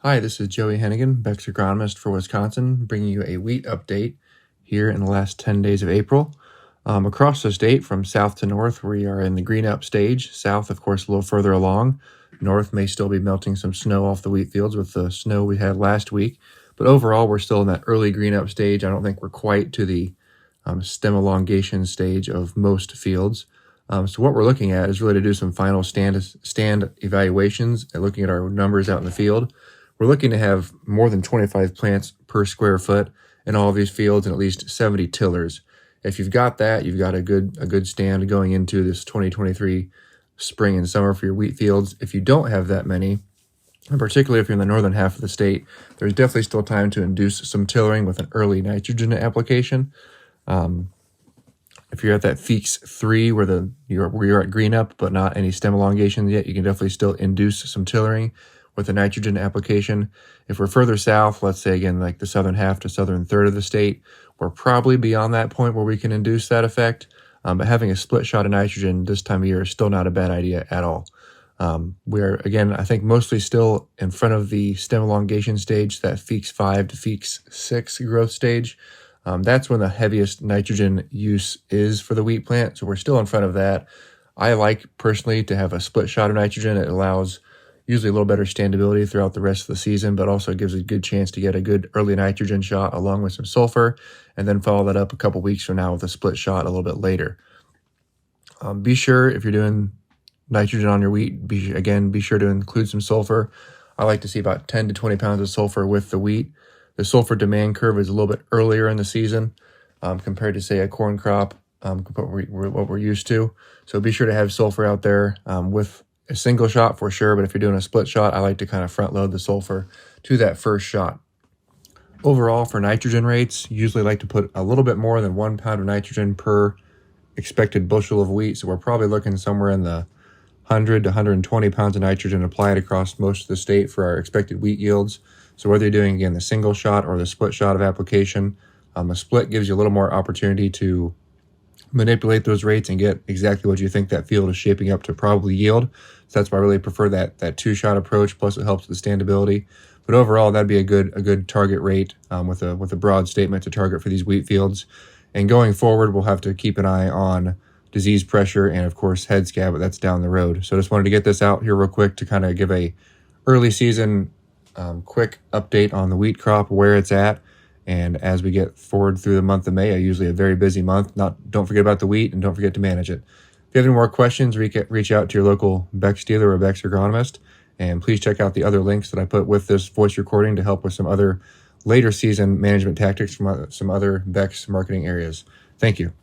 Hi, this is Joey Heneghan, Beck's Agronomist for Wisconsin, bringing you a wheat update here in the last 10 days of April. Across the state, from south to north, we are in the green up stage. South, of course, a little further along. North may still be melting some snow off the wheat fields with the snow we had last week. But overall, we're still in that early green up stage. I don't think we're quite to the stem elongation stage of most fields. So what we're looking at is really to do some final stand evaluations and looking at our numbers out in the field. We're looking to have more than 25 plants per square foot in all of these fields and at least 70 tillers. If you've got that, you've got a good stand going into this 2023 spring and summer for your wheat fields. If you don't have that many, and particularly if you're in the northern half of the state, there's definitely still time to induce some tillering with an early nitrogen application. If you're at that Feekes 3 where you're at green up but not any stem elongation yet, you can definitely still induce some tillering with a nitrogen application. If we're further south, let's say again like the southern half to southern third of the state, we're probably beyond that point where we can induce that effect. But having a split shot of nitrogen this time of year is still not a bad idea at all. We're, again, I think mostly still in front of the stem elongation stage, that Feekes 5 to Feekes 6 growth stage. That's when the heaviest nitrogen use is for the wheat plant, so we're still in front of that. I like personally to have a split shot of nitrogen. It allows usually a little better standability throughout the rest of the season, but also gives a good chance to get a good early nitrogen shot along with some sulfur, and then follow that up a couple weeks from now with a split shot a little bit later. Be sure, if you're doing nitrogen on your wheat, be sure to include some sulfur. I like to see about 10 to 20 pounds of sulfur with the wheat. The sulfur demand curve is a little bit earlier in the season compared to, say, a corn crop, what we're used to. So be sure to have sulfur out there with a single shot for sure, but if you're doing a split shot, I like to kind of front load the sulfur to that first shot. Overall, for nitrogen rates, usually like to put a little bit more than 1 pound of nitrogen per expected bushel of wheat, so we're probably looking somewhere in the 100 to 120 pounds of nitrogen applied across most of the state for our expected wheat yields. So whether you're doing, again, the single shot or the split shot of application, a split gives you a little more opportunity to manipulate those rates and get exactly what you think that field is shaping up to probably yield. So that's why I really prefer that two-shot approach, plus it helps with the standability. But overall, that'd be a good target rate with a broad statement to target for these wheat fields. And going forward, we'll have to keep an eye on disease pressure and, of course, head scab, but that's down the road. So I just wanted to get this out here real quick to kind of give a early season quick update on the wheat crop, where it's at. And as we get forward through the month of May, usually a very busy month. Don't forget about the wheat and don't forget to manage it. If you have any more questions, reach out to your local Beck's dealer or Beck's Agronomist. And please check out the other links that I put with this voice recording to help with some other later season management tactics from some other Beck's marketing areas. Thank you.